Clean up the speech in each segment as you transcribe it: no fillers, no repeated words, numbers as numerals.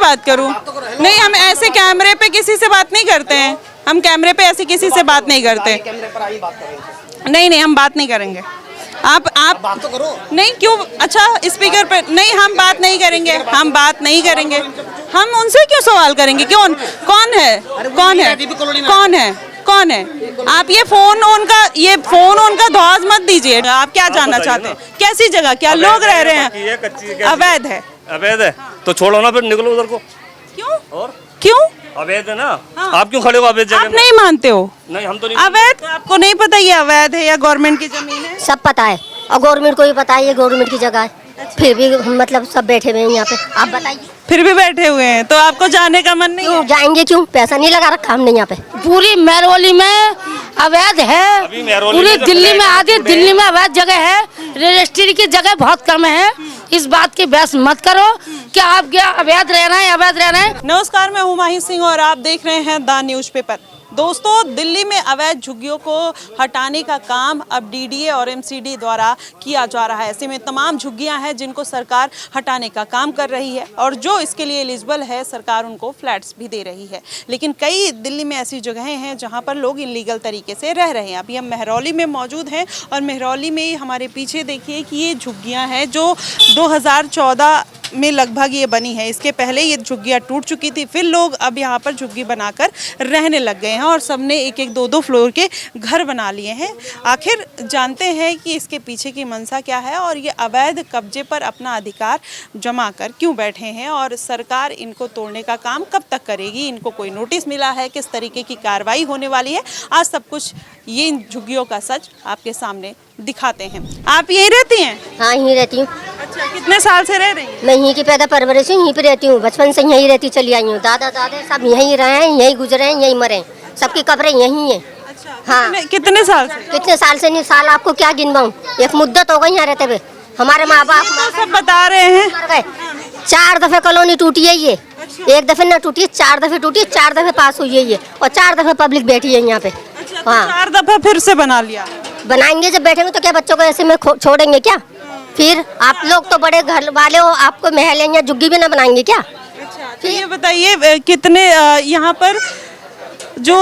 बात करूं? नहीं, हम ऐसे कैमरे पे किसी से बात नहीं करते हैं। हम कैमरे पे ऐसे किसी से बात नहीं करते। नहीं नहीं, हम बात नहीं करेंगे। आप बात तो करो। नहीं, क्यों? अच्छा, स्पीकर पे नहीं, हम बात नहीं करेंगे। हम बात नहीं करेंगे। हम उनसे क्यों सवाल करेंगे? क्यों? कौन है? कौन है? कौन है? कौन है? आप ये फोन उनका ध्वज मत दीजिए। आप क्या जानना चाहते हैं? कैसी जगह, क्या लोग रह रहे हैं? अवैध है। अवैध है तो छोड़ो ना, फिर निकलो उधर को। क्यों? और क्यों? अवैध है ना। हाँ। आप क्यों खड़े हो अवैध जगह आप नहीं मानते हो? नहीं, हम तो नहीं। अवैध आपको नहीं पता ये अवैध है या गवर्नमेंट की जमीन है? सब पता है, और गवर्नमेंट को भी पता है ये गवर्नमेंट की जगह है। फिर भी मतलब सब बैठे हुए हैं यहाँ पे। आप बताइए। फिर भी बैठे हुए हैं तो आपको जाने का मन नहीं है? जाएंगे क्यों? पैसा नहीं लगा रखा हमने यहाँ पे। पूरी मेहरौली में अवैध है। पूरी दिल्ली में आधी दिल्ली में अवैध जगह है। रजिस्ट्री की जगह बहुत कम है। इस बात की बहस मत करो कि आप क्या अवैध रह रहे हैं, अवैध रह रहे हैं। नमस्कार, मैं हूं माही सिंह और आप देख रहे हैं द न्यूज़पेपर। दोस्तों, दिल्ली में अवैध झुग्गियों को हटाने का काम अब डीडीए और एमसीडी द्वारा किया जा रहा है। ऐसे में तमाम झुग्गियां हैं जिनको सरकार हटाने का काम कर रही है और जो इसके लिए एलिजिबल है सरकार उनको फ्लैट्स भी दे रही है। लेकिन कई दिल्ली में ऐसी जगहें हैं जहां पर लोग इलीगल तरीके से रह रहे हैं। अभी हम मेहरौली में मौजूद हैं और मेहरौली में हमारे पीछे देखिए कि ये झुग्गियाँ हैं जो 2014 में लगभग ये बनी है। इसके पहले ये झुग्गियाँ टूट चुकी थी, फिर लोग अब यहाँ पर झुग्गी बनाकर रहने लग गए हैं और सबने एक एक दो फ्लोर के घर बना लिए हैं। आखिर जानते हैं कि इसके पीछे की मंशा क्या है और ये अवैध कब्जे पर अपना अधिकार जमा कर क्यों बैठे हैं और सरकार इनको तोड़ने का काम कब तक करेगी? इनको कोई नोटिस मिला है? किस तरीके की कार्रवाई होने वाली है? आज सब कुछ ये इन झुग्गियों का सच आपके सामने दिखाते हैं। आप यहीं रहती हैं? हाँ, यहीं रहती हूँ। अच्छा, कितने साल से रह रही हैं? मैं यहीं की पैदा परवरिश हूँ, यहीं पे रहती हूँ। बचपन से यहीं रहती चली आई हूँ। दादा दादा सब यहीं रहे हैं, यहीं गुजरे हैं, यहीं मरे हैं। सबकी कब्रें यहीं हैं। अच्छा, हाँ। कितने साल से? कितने साल से नहीं, साल आपको क्या गिनवाऊँ, एक मुद्दत हो गई यहाँ रहते हुए। हमारे माँ बाप तो सब बता रहे हैं मर गए। 4 दफे कॉलोनी टूटी है ये। एक दफे ना टूटी, 4 दफे टूटी, 4 दफे पास हुई है ये, और 4 दफे पब्लिक बैठी है यहाँ पे। अच्छा, तो 4 दफा फिर से बना लिया। बनाएंगे जब बैठेंगे तो क्या बच्चों को ऐसे में छोड़ेंगे क्या? फिर आप लोग तो बड़े घर वाले हो, आपको महल या झुग्गी भी ना बनाएंगे क्या? अच्छा, तो ये बताइए कितने यहाँ पर जो,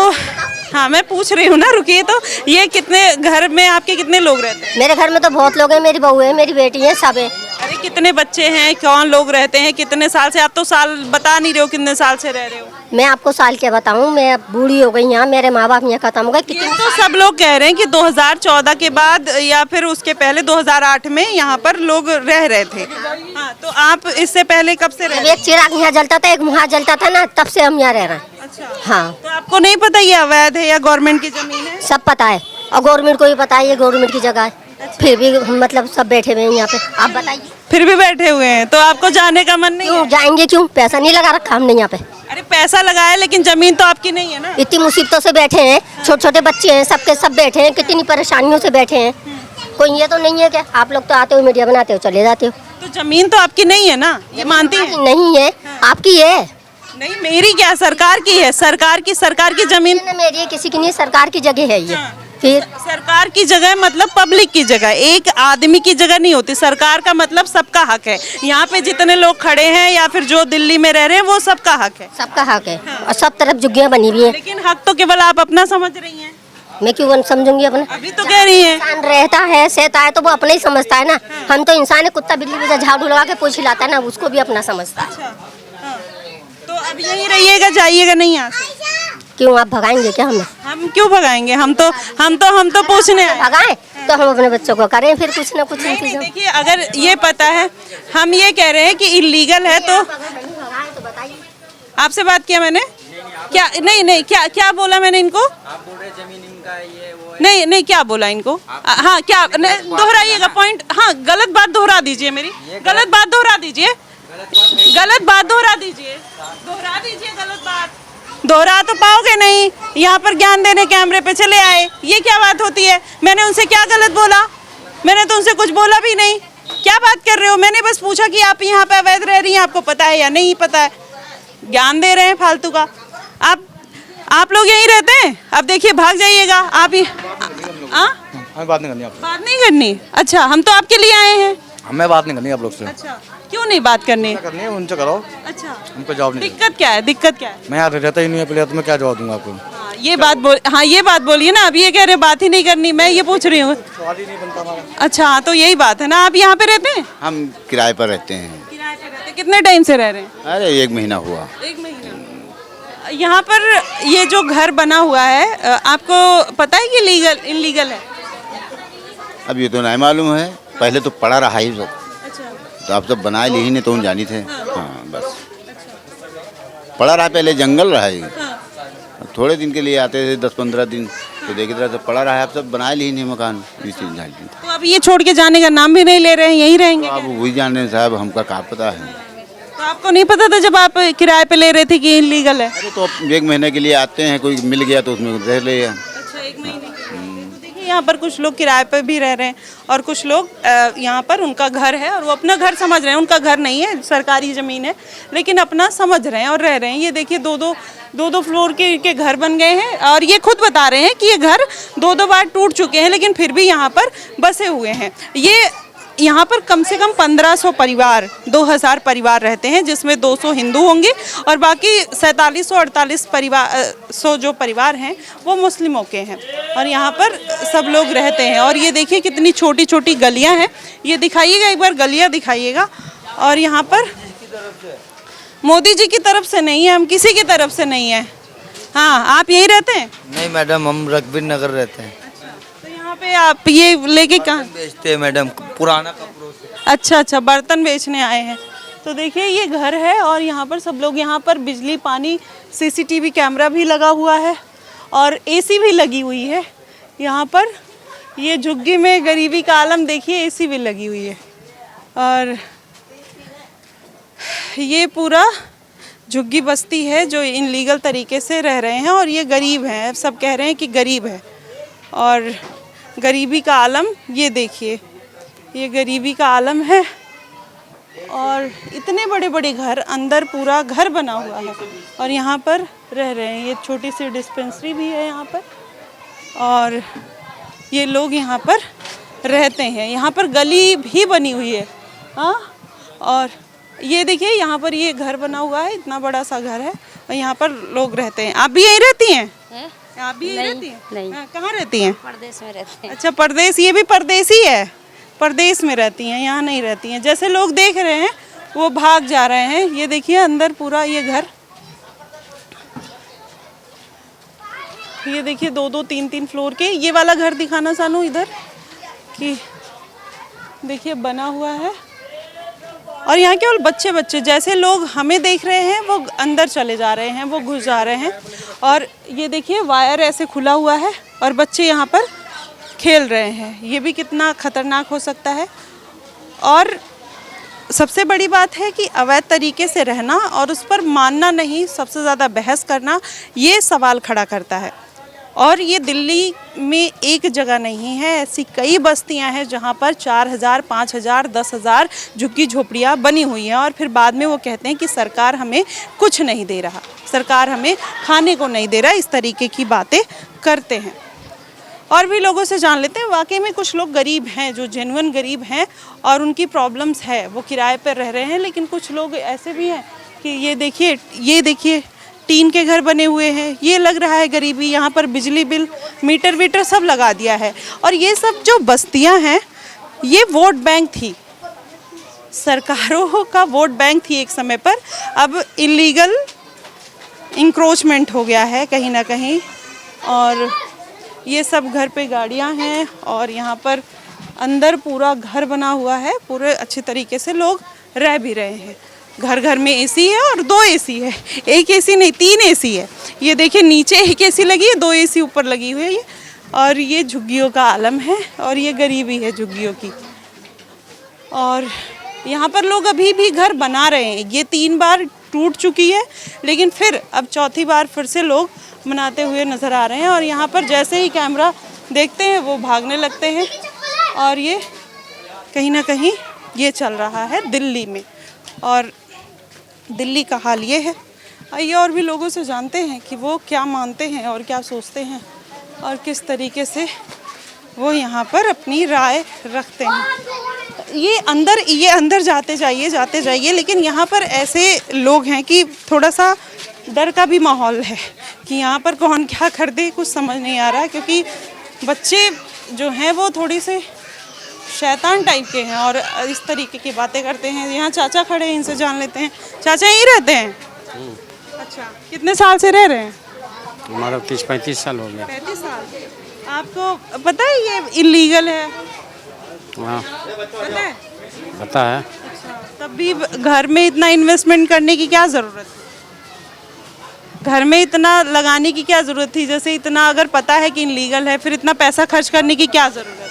हाँ मैं पूछ रही हूँ ना, रुकिए। तो ये कितने घर में आपके कितने लोग रहते हैं? मेरे घर में तो बहुत लोग हैं। मेरी बहू है, मेरी बेटी है, सब है। अरे कितने बच्चे हैं, कौन लोग रहते हैं, कितने साल से? आप तो साल बता नहीं रहे हो, कितने साल से रह रहे हो? मैं आपको साल क्या बताऊं, मैं अब बूढ़ी हो गई यहाँ, मेरे माँ बाप यहाँ खत्म हो गए। ये तो सब लोग कह रहे हैं कि 2014 के बाद या फिर उसके पहले 2008 में यहाँ पर लोग रह रहे थे। हाँ, तो आप इससे पहले कब से रह रहे? एक चिराग यहाँ जलता था, एक वहाँ जलता था ना, तब से हम यहाँ रह रहे हैं। अच्छा, हाँ। तो आपको नहीं पता ये अवैध है या गवर्नमेंट की जमीन है? सब पता है, और गवर्नमेंट को भी पता है ये गवर्नमेंट की जगह है। फिर भी मतलब सब बैठे हुए हैं यहाँ पे। आप बताइए। फिर भी बैठे हुए हैं तो आपको जाने का मन नहीं है? जाएंगे क्यों? पैसा नहीं लगा रखा हमने यहाँ पे। अरे पैसा लगाया लेकिन जमीन तो आपकी नहीं है ना। इतनी मुसीबतों से बैठे हैं, छोटे छोटे बच्चे हैं, सबके सब बैठे हैं, कितनी परेशानियों से बैठे हैं। कोई ये तो नहीं है क्या? आप लोग तो आते हो, मीडिया बनाते हो, चले जाते हो। तो जमीन तो आपकी नहीं है ना, ये मानती है? नहीं है, आपकी है। नहीं, मेरी क्या, सरकार की है। सरकार की जमीन मेरी है, किसी की नहीं, सरकार की जगह है ये। फिर सरकार की जगह मतलब पब्लिक की जगह, एक आदमी की जगह नहीं होती। सरकार का मतलब सबका हक है। यहाँ पे जितने लोग खड़े हैं या फिर जो दिल्ली में रह रहे हैं वो सबका हक है। सबका हक है। और सब तरफ झुग्गियाँ बनी हुई हैं। लेकिन हक तो केवल आप अपना समझ रही हैं। मैं क्यों समझूंगी अपना? अभी तो कह रही है इंसान रहता है, सहता है तो वो अपना ही समझता है ना। हम तो इंसान है, कुत्ता बिल्ली भी झाड़ू लगा के पोछी लाता है ना, उसको भी अपना समझता है। तो अब यहीं रहिएगा, जाइएगा नहीं यहाँ से? क्यों, आप भगाएंगे क्या हमें? हम क्यों भगाएंगे? हम तो पूछने आए। भगाएं तो हम अपने बच्चों को करें फिर कुछ ना कुछ। नहीं, देखिए, अगर ये पता है, हम ये कह रहे हैं कि इलीगल है तो आपसे बात किया मैंने क्या? नहीं, क्या बोला मैंने इनको? आप बोल रहे जमीन इनका ये वो है। नहीं, क्या बोला इनको? हाँ, क्या दोहराइएगा पॉइंट। हाँ, गलत बात दोहरा दीजिए, मेरी गलत बात दोहरा दीजिए, गलत बात दोहरा दीजिए, गलत बात दोहरा तो पाओगे नहीं। यहाँ पर ज्ञान देने कैमरे पे चले आए, ये क्या बात होती है? मैंने उनसे क्या गलत बोला? मैंने तो उनसे कुछ बोला भी नहीं। क्या बात कर रहे हो? मैंने बस पूछा कि आप यहाँ पे अवैध रह रही हैं, आपको पता है या नहीं पता है? ज्ञान दे रहे हैं फालतू का। आप लोग यहीं रहते हैं? अब देखिए, भाग जाइएगा आप ही। हमें बात नहीं करनी आपसे। बात नहीं करनी? अच्छा, हम तो आपके लिए आए हैं। हमें बात नहीं करनी आप लोग से। अच्छा, क्यों नहीं बात करनी? करनी है उनसे करो, अच्छा, हमको जवाब नहीं। दिक्कत क्या है? दिक्कत क्या है? मैं यहाँ रहता ही नहीं है पहले, तो मैं क्या जवाब दूंगा आपको? हाँ, ये बात बोलिए ना। अब ये कह रहे बात ही नहीं करनी, मैं ये पूछ रही हूँ। सवाल ही नहीं बनता हमारा। अच्छा, तो यही बात है ना। आप यहाँ पे रहते हैं? हम किराए पर रहते हैं। किराए पे रहते हैं। कितने टाइम से रह रहे हैं? अरे 1 महीना हुआ। 1 महीना। यहाँ पर ये जो घर बना हुआ है, आपको पता है कि लीगल इनलीगल है? अब ये तो नहीं मालूम है, पहले तो पड़ा रहा ही सब, अच्छा, तो आप सब बनाए ली ही नहीं तो हम जानी थे। हाँ बस पड़ा रहा, पहले जंगल रहा है। अब थोड़े दिन के लिए आते थे, 10-15 दिन, तो देखे तरह सब पड़ा रहा है। आप सब बनाए ली ही नहीं मकान, तो अब ये छोड़ के जाने का नाम भी नहीं ले रहे हैं, यहीं रहेंगे आप क्या? वही जान रहे हैं साहब, हमका क्या पता है। तो आपको नहीं पता था जब आप किराए पे ले रहे थे कि इनलीगल है? अरे तो 1 महीने के लिए आते हैं, कोई मिल गया तो उसमें रह ले। अच्छा, 1 महीने के लिए। तो देखिए यहाँ पर कुछ लोग किराए पे भी रह रहे हैं और कुछ लोग यहाँ पर उनका घर है और वो अपना घर समझ रहे हैं। उनका घर नहीं है, सरकारी ज़मीन है, लेकिन अपना समझ रहे हैं और रह रहे हैं। ये देखिए दो फ्लोर के घर बन गए हैं और ये खुद बता रहे हैं कि ये घर 2 बार टूट चुके हैं, लेकिन फिर भी यहाँ पर बसे हुए हैं। यहाँ पर कम से कम 1500 परिवार, 2000 परिवार रहते हैं, जिसमें 200 हिंदू होंगे और बाकी 4748 जो परिवार हैं वो मुस्लिमों के हैं। और यहाँ पर सब लोग रहते हैं। और ये देखिए कितनी छोटी छोटी गलियाँ हैं। ये दिखाइएगा, एक बार गलियाँ दिखाइएगा। और यहाँ पर मोदी जी की तरफ से नहीं है, हम किसी की तरफ से नहीं है। हाँ, आप यहीं रहते हैं? नहीं मैडम, हम रघबीर नगर रहते हैं। तो यहाँ पे आप ये लेके कहाँ बेचते हैं मैडम, पुराना कपड़ों से। अच्छा, बर्तन बेचने आए हैं। तो देखिए ये घर है और यहाँ पर सब लोग, यहाँ पर बिजली, पानी, सीसीटीवी कैमरा भी लगा हुआ है और एसी भी लगी हुई है। यहाँ पर ये झुग्गी में गरीबी का आलम देखिए, एसी भी लगी हुई है। और ये पूरा झुग्गी बस्ती है जो इनलीगल तरीके से रह रहे हैं और ये गरीब हैं। सब कह रहे हैं कि गरीब है और गरीबी का आलम ये देखिए, ये गरीबी का आलम है। और इतने बड़े बड़े घर, अंदर पूरा घर बना हुआ है और यहाँ पर रह रहे हैं। ये छोटी सी डिस्पेंसरी भी है यहाँ पर और ये लोग यहाँ पर रहते हैं। यहाँ पर गली भी बनी हुई है। हाँ, और ये देखिए यहाँ पर ये घर बना हुआ है, इतना बड़ा सा घर है और यहाँ पर लोग रहते हैं। आप भी यहीं रहती हैं? आप भी यहीं रहती हैं? नहीं। हाँ, कहाँ रहती हैं? परदेश में रहते हैं। अच्छा, परदेश। ये भी परदेसी है, परदेश में रहती हैं, यहाँ नहीं रहती हैं। जैसे लोग देख रहे हैं वो भाग जा रहे हैं। ये देखिए अंदर पूरा ये घर, ये देखिए 2-2, 3-3 फ्लोर के। ये वाला घर दिखाना सानू इधर, कि देखिए बना हुआ है और यहाँ केवल बच्चे जैसे लोग हमें देख रहे हैं वो अंदर चले जा रहे हैं, वो घुस जा रहे हैं। और ये देखिए वायर ऐसे खुला हुआ है और बच्चे यहाँ पर खेल रहे हैं। ये भी कितना खतरनाक हो सकता है। और सबसे बड़ी बात है कि अवैध तरीके से रहना और उस पर मानना नहीं, सबसे ज़्यादा बहस करना, ये सवाल खड़ा करता है। और ये दिल्ली में एक जगह नहीं है, ऐसी कई बस्तियां हैं जहां पर 4000, 5000, 10,000 झुग्गी झोपड़ियाँ बनी हुई हैं और फिर बाद में वो कहते हैं कि सरकार हमें कुछ नहीं दे रहा, सरकार हमें खाने को नहीं दे रहा। इस तरीके की बातें करते हैं। और भी लोगों से जान लेते हैं। वाकई में कुछ लोग गरीब हैं, जो जेन्युइन गरीब हैं और उनकी प्रॉब्लम्स है, वो किराए पर रह रहे हैं। लेकिन कुछ लोग ऐसे भी हैं कि ये देखिए टीन के घर बने हुए हैं। ये लग रहा है गरीबी। यहाँ पर बिजली बिल, मीटर वीटर सब लगा दिया है। और ये सब जो बस्तियाँ हैं ये वोट बैंक थी, सरकारों का वोट बैंक थी एक समय पर। अब इलीगल इंक्रोचमेंट हो गया है कहीं ना कहीं। और ये सब घर पे गाड़ियाँ हैं और यहाँ पर अंदर पूरा घर बना हुआ है, पूरे अच्छे तरीके से लोग रह भी रहे हैं। घर घर में एसी है और 2 एसी है, एक एसी नहीं 3 एसी है। ये देखिए नीचे एक एसी लगी है, 2 एसी ऊपर लगी हुई है। और ये झुग्गियों का आलम है और ये गरीबी है झुग्गियों की। और यहाँ पर लोग अभी भी घर बना रहे हैं। ये 3 बार टूट चुकी है लेकिन फिर अब 4थी बार फिर से लोग बनाते हुए नज़र आ रहे हैं। और यहाँ पर जैसे ही कैमरा देखते हैं वो भागने लगते हैं। और ये कहीं ना कहीं ये चल रहा है दिल्ली में और दिल्ली का हाल ये है। आइए और भी लोगों से जानते हैं कि वो क्या मानते हैं और क्या सोचते हैं और किस तरीके से वो यहाँ पर अपनी राय रखते हैं। ये अंदर जाते जाइए, लेकिन यहाँ पर ऐसे लोग हैं कि थोड़ा सा डर का भी माहौल है कि यहाँ पर कौन क्या कर दे, कुछ समझ नहीं आ रहा है, क्योंकि बच्चे जो हैं वो थोड़ी से शैतान टाइप के हैं और इस तरीके की बातें करते हैं। यहाँ चाचा खड़े हैं, इनसे जान लेते हैं। चाचा यहीं रहते हैं? अच्छा, कितने साल से रह रहे हैं? हमारा 30-35 साल हो गया। 35 साल। आपको पता है ये इलीगल है? हाँ पता है? पता है। अच्छा, तब भी घर में इतना इन्वेस्टमेंट करने की क्या ज़रूरत थी? घर में इतना लगाने की क्या ज़रूरत थी? जैसे इतना अगर पता है कि इलीगल है, फिर इतना पैसा खर्च करने की क्या ज़रूरत है?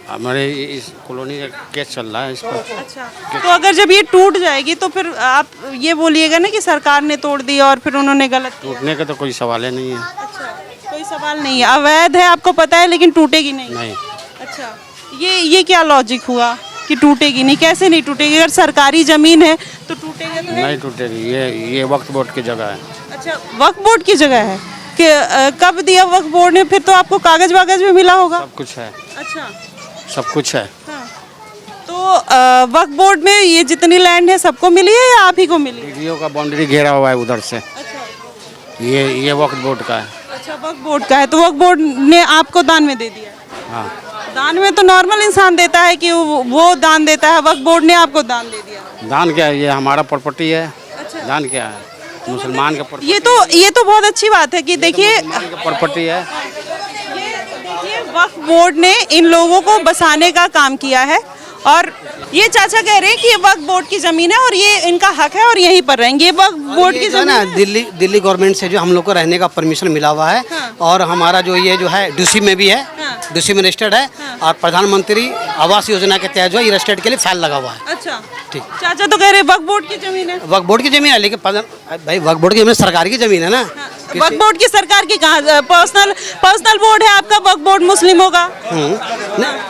हमारे इस कॉलोनी का केस चल रहा है इस पर। अच्छा, तो अगर जब ये टूट जाएगी तो फिर आप ये बोलिएगा ना कि सरकार ने तोड़ दी और फिर उन्होंने गलत किया। टूटने का तो कोई सवाल ही नहीं है। अच्छा, कोई सवाल नहीं है, अवैध है आपको पता है, लेकिन टूटेगी नहीं। नहीं। अच्छा, ये क्या लॉजिक हुआ कि टूटेगी नहीं? कैसे नहीं टूटेगी? अगर सरकारी जमीन है तो टूटेगा तो नहीं टूटेगी। ये वक्फ बोर्ड की जगह है। अच्छा, वक्फ बोर्ड की जगह है कि कब दिया वक्फ बोर्ड ने? फिर तो आपको कागज वागज भी मिला होगा। सब कुछ है। अच्छा, सब कुछ है। हाँ। तो वक्फ बोर्ड में ये जितनी लैंड है सबको मिली है या आप ही को मिली? डीडीओ का बाउंड्री घेरा हुआ है उधर से। अच्छा, ये वक्फ बोर्ड का है। अच्छा, वक्फ बोर्ड का है, तो वक्फ बोर्ड ने आपको दान में दे दिया? हाँ। दान में तो नॉर्मल इंसान देता है कि वो दान देता है, वक्फ बोर्ड ने आपको दान दे दिया। दान क्या है? ये हमारा प्रॉपर्टी है। अच्छा। दान क्या है? मुसलमान का प्रॉपर्टी। ये तो बहुत अच्छी बात है कि देखिए प्रॉपर्टी है। देखिए वक्फ बोर्ड ने इन लोगों को बसाने का काम किया है और ये चाचा कह रहे हैं कि ये वक्फ बोर्ड की जमीन है और ये इनका हक है और यहीं पर रहेंगे। ये वक्फ बोर्ड की जो है जमीन ना, है। दिल्ली गवर्नमेंट से जो हम लोग को रहने का परमिशन मिला हुआ है। हाँ। और हमारा जो ये जो है डीसी में भी है। हाँ। डीसी में रजिस्टर्ड है। और प्रधानमंत्री आवास योजना के तहत जो है ये रजिस्टर्ड के लिए फाइल लगा हुआ है। अच्छा, ठीक। चाचा तो कह रहे वक्फ बोर्ड की जमीन है। वक्फ बोर्ड की जमीन है, लेकिन भाई वक्फ बोर्ड की जमीन सरकार की जमीन है ना। वक्फ बोर्ड की सरकार की कहाँ? पर्सनल बोर्ड है आपका, वक्फ बोर्ड मुस्लिमों का। नहीं,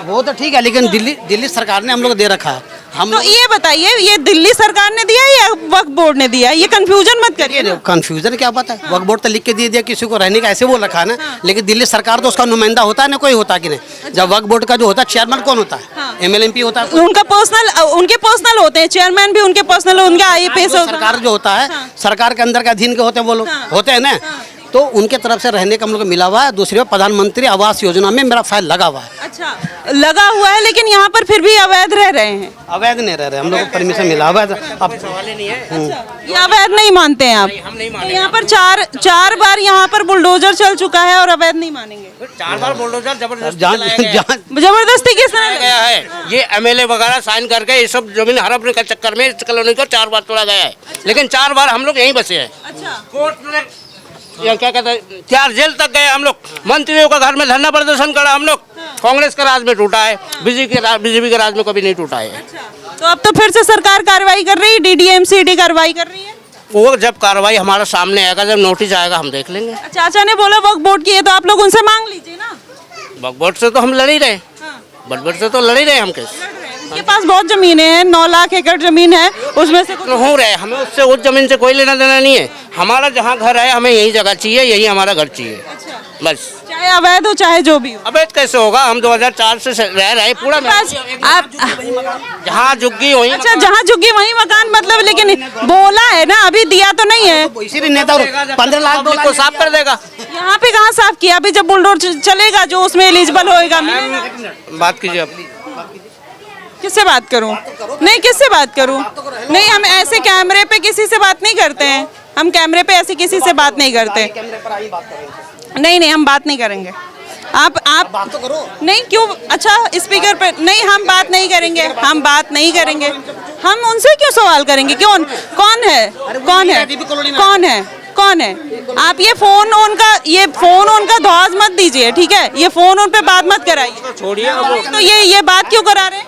वो तो ठीक है, लेकिन दिल्ली सरकार ने हम लोग दे रखा है। हम तो ये बताइए, ये दिल्ली सरकार ने दिया या वक्फ बोर्ड ने दिया? ये कंफ्यूजन मत करिए ना। कंफ्यूजन क्या बात है? वक्फ बोर्ड तो लिख के दे दिया किसी को रहने का, ऐसे बोल रखा है ना। लेकिन दिल्ली सरकार तो उसका नुमाइंदा होता है ना, कोई होता कि नहीं? जब वक्फ बोर्ड का जो होता है चेयरमैन कौन होता है? MLA MP होता है। उनके पर्सनल होते हैं, चेयरमैन भी उनके पर्सनल, उनके IAS होता है। सरकार जो होता है, सरकार के अंदर के अधीन के होते हैं वो लोग, होते हैं ना। तो उनके तरफ से रहने का हम लोग को मिला हुआ है। दूसरी बात, प्रधानमंत्री आवास योजना में मेरा फाइल लगा हुआ है। अच्छा, लगा हुआ है, लेकिन यहाँ पर फिर भी अवैध रह रहे हैं। अवैध नहीं रह रहे, हम लोग को परमिशन मिला हुआ है। अब सवाल ही नहीं है। ये अवैध नहीं मानते हैं आप? हम नहीं तो यहाँ पर चार बार यहाँ पर बुलडोजर चल चुका है और अवैध नहीं मानेंगे? 4 बार बुलडोजर जबरदस्ती जबरदस्ती किस तरह गया है? ये MLA वगैरह साइन करके ये सब जमीन हड़पने के चक्कर में इस कॉलोनी को 4 बार तोड़ा गया है। लेकिन 4 बार हम लोग यहीं बसे हैं। अच्छा, कोर्ट ने क्या कहते हैं, 4 जेल तक गए हम लोग। मंत्रियों का घर में धरना प्रदर्शन करा हम लोग। कांग्रेस के राज में टूटा है, बीजेपी के राज में कभी नहीं टूटा है। तो अब तो फिर से सरकार कार्रवाई कर रही है, DDMCD कार्रवाई कर रही है। वो जब कार्रवाई हमारा सामने आएगा, जब नोटिस आएगा, हम देख लेंगे। चाचा ने बोला वक्फ बोर्ड की है, तो आप लोग उनसे मांग लीजिए ना। वक्फ बोर्ड से तो हम लड़ ही रहे, वक्फ बोर्ड से तो लड़ ही रहे हम केस। उनके पास बहुत जमीन है, 9 लाख एकड़ जमीन है, उसमें से कुछ हो रहे, हमें उससे उस जमीन से कोई लेना देना नहीं है। हमारा जहाँ घर है, हमें यही जगह चाहिए, यही हमारा घर चाहिए। बस, चाहे अवैध हो चाहे जो भी हो। अवैध कैसे होगा? हम 2004 से रह रहे पूरा। आप जहाँ झुग्गी वहीं। अच्छा, जहाँ झुग्गी वहीं मकान, मतलब लेकिन बोला है ना, अभी दिया तो नहीं है। इसीलिए नेता 15 लाख पब्लिक को साफ कर देगा। यहाँ पे कहाँ साफ किया? अभी जब बुलडोजर चलेगा जो उसमें एलिजिबल होएगा मिलेगा। बात कीजिए आप। किससे बात करूं? नहीं, किससे बात करूं? नहीं, हम ऐसे कैमरे पे किसी से बात नहीं करते हैं। हम कैमरे पे ऐसे किसी से बात नहीं करते। नहीं, हम बात नहीं करेंगे। आप बात तो करो। नहीं, क्यों? अच्छा, स्पीकर पे नहीं, हम बात नहीं करेंगे। हम बात नहीं करेंगे। हम उनसे क्यों सवाल करेंगे? कौन है? आप ये फोन उनका ध्वज मत दीजिए, ठीक है? ये फोन उन पे बात मत कराइए। छोड़िए, तो ये बात क्यों करा रहे हैं?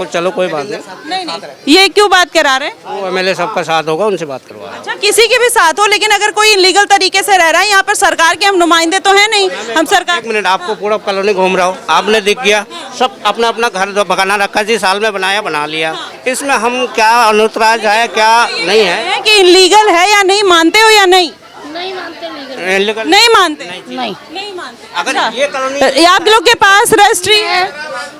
चलो कोई बात नहीं। नहीं, ये क्यों बात करा रहे हैं? वो MLA सबका साथ होगा, उनसे बात करवा। अच्छा, किसी के भी साथ हो, लेकिन अगर कोई इलीगल तरीके से रह रहा है यहाँ पर, सरकार के हम नुमाइंदे तो हैं नहीं। हम सरकार। 1 मिनट, आपको पूरा कॉलोनी घूम रहा हूँ, आपने दिख गया। सब अपना अपना घर बना रखा, जिस साल में बनाया बना लिया। इसमें हम क्या अनुतराज है, क्या नहीं है? कि इलीगल है या नहीं, मानते हो या नहीं? नहीं लीगल नहीं मानते? नहीं नहीं मानते। अगर अच्छा। ये कॉलोनी आप लोग के पास रजिस्ट्री है?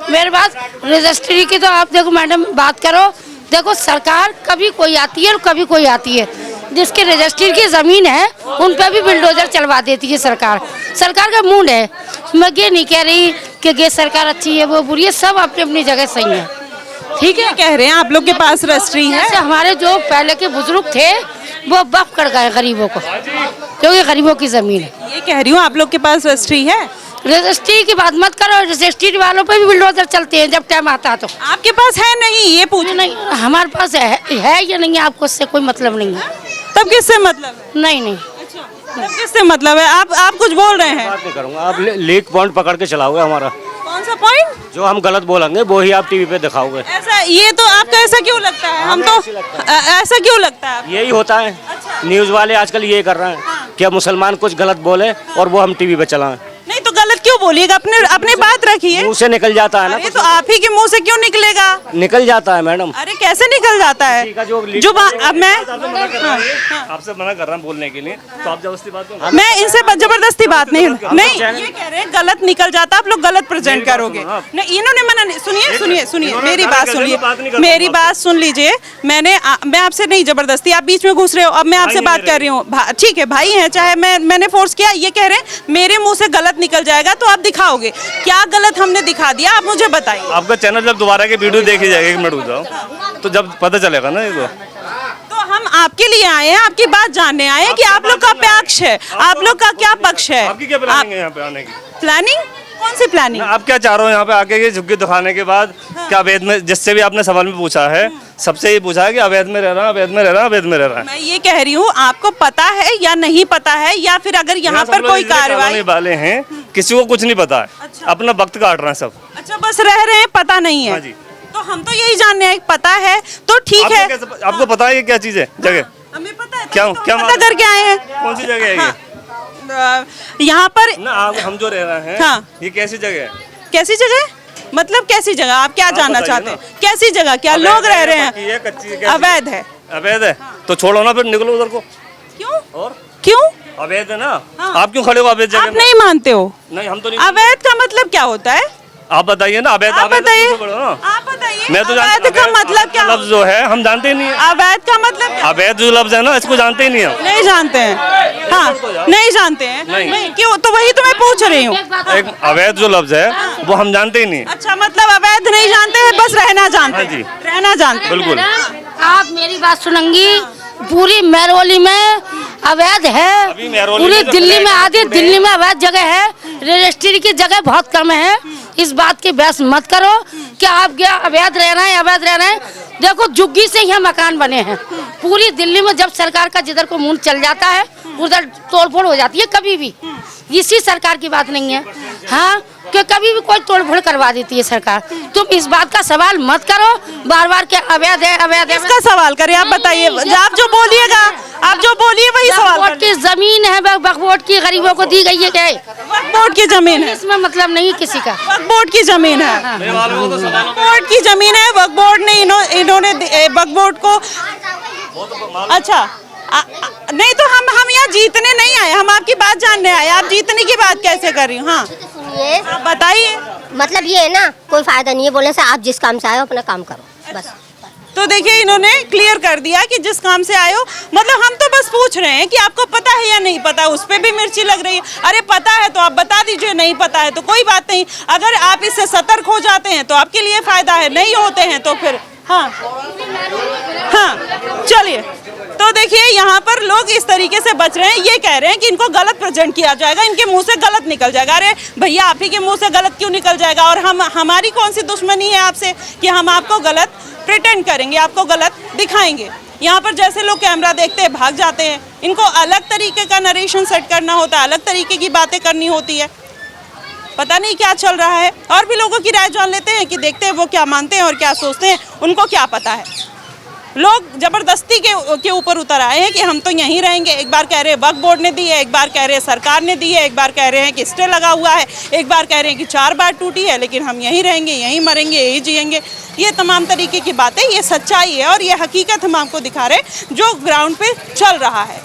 मेरे पास रजिस्ट्री की तो आप देखो मैडम बात करो, देखो सरकार कभी कोई आती है और कभी कोई आती है, जिसके रजिस्ट्री की ज़मीन है उन पर भी बिल्डोजर चलवा देती है सरकार। सरकार का मूड है, मैं ये नहीं कह रही कि ये सरकार अच्छी है वो बुरी है, सब अपनी अपनी जगह सही है, ठीक है। कह रहे हैं आप लोग के पास रजिस्ट्री है? जैसे हमारे जो पहले के बुजुर्ग थे वो वक्फ कर गए गरीबों को, क्योंकि गरीबों की ज़मीन है। ये कह रही हूँ आप लोग के पास रजिस्ट्री है? रजिस्ट्री की बात मत करो, रजिस्ट्री वालों पे भी बिल्डोजर चलते हैं जब टाइम आता है तो। आपके पास है नहीं ये पूछ? नहीं, हमारे पास है या नहीं है आपको उससे कोई मतलब नहीं है। तब किससे मतलब है? नहीं नहीं, तब किससे मतलब है? आप कुछ बोल रहे हैं? बात नहीं करूँगा, आप लीक पॉइंट पकड़ के चलाओगे हमारा, कौन सा पॉइंट? जो हम गलत बोलेंगे वो ही आप टीवी पे दिखाओगे। ऐसा ये तो आपका ऐसा क्यों लगता है? हम तो ऐसा क्यों लगता है आपको? यही होता है, न्यूज़ वाले आजकल ये कर रहे हैं कि अब मुसलमान कुछ गलत बोले और वो हम टीवी पे चलाएं। नहीं तो गलत क्यों बोलिएगा? अपने बात रखिए। मुंह से निकल जाता है ना, अरे तो आप ही के मुंह से क्यों निकलेगा? निकल जाता है मैडम। अरे कैसे निकल जाता है? किसी का जो अब मैं आपसे मना कर रहा हूँ बोलने के लिए, तो आप जबरदस्ती बात करो। मैं इनसे जबरदस्ती बात नहीं ये कह रहे हैं गलत निकल जाता, आप लोग गलत प्रेजेंट करोगे। नहीं इन्होंने मना नहीं, सुनिए मेरी बात सुनिए, मेरी बात सुन लीजिए। मैं आपसे नहीं जबरदस्ती, आप बीच में घुस रहे हो। अब मैं आपसे बात कर रही हूँ, ठीक है भाई है, चाहे मैंने फोर्स किया। ये कह रहे हैं मेरे मुंह से गलत निकल जाएगा तो आप दिखाओगे। क्या गलत हमने दिखा दिया, आप मुझे बताइए। आपका चैनल जब दोबारा के वीडियो देखी जाएगी, एक मिनट रुक जाओ, तो जब पता चलेगा ना ये तो हम आपके लिए आए हैं, आपकी बात जानने आए हैं कि आप लोग का पक्ष है, आप लोग का क्या पक्ष है। आपकी क्या प्लानिंग है यहाँ पे आने की? प्लानिंग? कौन सी प्लानिंग? आप क्या चाह रहे हो यहाँ पे आके? ये झुग्गी दिखाने के बाद क्या अवैध में, जिससे भी आपने सवाल में पूछा है, सबसे ये पूछा है कि अवैध में रह रहा है, अवैध में रह रहा है, अवैध में रह रहा है। मैं ये कह रही हूँ आपको पता है या नहीं पता है, या फिर अगर यहाँ पर कोई कार्रवाई वाले हैं, किसी को कुछ नहीं पता है, अपना वक्त काट रहे हैं सब। अच्छा बस रह रहे हैं, पता नहीं है। हाँ जी। तो हम तो यही जानने हैं, पता है तो ठीक है। आपको पता है ये क्या चीज है जगह? हमें पता है, क्या क्या पता करके आए हैं। कौन सी जगह है ये? यहाँ पर ना हम जो रह रहे हैं, हाँ। ये कैसी जगह है? कैसी जगह? मतलब कैसी जगह? आप क्या जानना चाहते हैं? कैसी जगह? क्या लोग रह रहे हैं? अवैध है। अवैध है तो छोड़ो ना, फिर निकलो उधर को। क्यों? और क्यों? अवैध है ना, आप क्यों खड़े हो अवैध जगह आप में? नहीं मानते हो? नहीं हम तो नहीं। अवैध का मतलब क्या होता है? आप बताइए ना, अवैध आप बताइए, आप बताइए। मैं तो अवैध का मतलब क्या? लफ्ज जो है हम जानते ही नहीं है। अवैध का मतलब क्या? अवैध जो लफ्ज है ना, इसको जानते ही नहीं हम। नहीं जानते हैं? हाँ नहीं जानते हैं। नहीं। क्यों? तो वही तो मैं पूछ रही हूँ। एक अवैध जो लफ्ज है वो हम जानते ही नहीं। अच्छा मतलब अवैध नहीं जानते हैं, बस रहना जानते हाँ हैं। जी। रहना जानते हैं। बिल्कुल। आप मेरी बात सुनेंगी, पूरी महरौली में अवैध है, अभी महरौली पूरी में जो दिल्ली में फ्लैट आधी टूटे दिल्ली में अवैध जगह है, रजिस्ट्री की जगह बहुत कम है। इस बात की बहस मत करो कि आप क्या अवैध रह रहे हैं, अवैध रह रहे हैं। देखो झुग्गी से यहाँ मकान बने हैं, पूरी दिल्ली में जब सरकार का जिधर को मुंह चल जाता है उधर तोड़फोड़ हो जाती है, कभी भी। इसी सरकार की बात नहीं है, हाँ, कि कभी भी कोई तोड़फोड़ करवा देती है सरकार। तुम इस बात का सवाल मत करो बार बार के अवैध है, अवैध है। इसका सवाल करें, आप बताइए। आप जो बोलिएगा, आप जो बोलिए वही सवाल वक्फ बोर्ड की जमीन है, वक्फ बोर्ड की गरीबों को दी गई है। वक्फ बोर्ड की जमीन है, इसमें मतलब नहीं किसी का। वक्फ बोर्ड की जमीन है, वक्फ बोर्ड की जमीन है। वक्फ बोर्ड ने इन्होंने वक्फ बोर्ड को, अच्छा नहीं तो हम यहाँ जीतने नहीं आए, हम आपकी बात जानने आए। आप जीतने की बात कैसे कर रही हो? हाँ सुनिए, आप बताइए। मतलब ये है ना, कोई फायदा नहीं है बोलने से। आप जिस काम से आए हो अपना काम करो बस। तो देखिए इन्होंने क्लियर कर दिया कि जिस काम से आए हो, मतलब हम तो बस पूछ रहे हैं कि आपको पता है या नहीं पता। उस पर भी मिर्ची लग रही है। अरे पता है तो आप बता दीजिए, नहीं पता है तो कोई बात नहीं। अगर आप इससे सतर्क हो जाते हैं तो आपके लिए फायदा है, नहीं होते हैं तो फिर हाँ चलिए। तो देखिए यहाँ पर लोग इस तरीके से बच रहे हैं। ये कह रहे हैं कि इनको गलत प्रेजेंट किया जाएगा, इनके मुंह से गलत निकल जाएगा। अरे भैया आप ही के मुंह से गलत क्यों निकल जाएगा? और हमारी कौन सी दुश्मनी है आपसे कि हम आपको गलत प्रिटेंड करेंगे, आपको गलत दिखाएंगे? यहाँ पर जैसे लोग कैमरा देखते हैं भाग जाते हैं। इनको अलग तरीके का नरेशन सेट करना होता है, अलग तरीके की बातें करनी होती है। पता नहीं क्या चल रहा है। और भी लोगों की राय जान लेते हैं कि देखते हैं वो क्या मानते हैं और क्या सोचते हैं, उनको क्या पता है। लोग जबरदस्ती के ऊपर उतर आए हैं कि हम तो यहीं रहेंगे। एक बार कह रहे हैं वक्फ बोर्ड ने दी है, एक बार कह रहे हैं सरकार ने दी है, एक बार कह रहे हैं कि स्टे लगा हुआ है, एक बार कह रहे हैं कि 4 बार टूटी है, लेकिन हम यहीं रहेंगे, यहीं मरेंगे, यहीं जिएंगे। ये तमाम तरीके की बातें, ये सच्चाई है और ये हकीकत हम आपको दिखा रहे हैं जो ग्राउंड पे चल रहा है।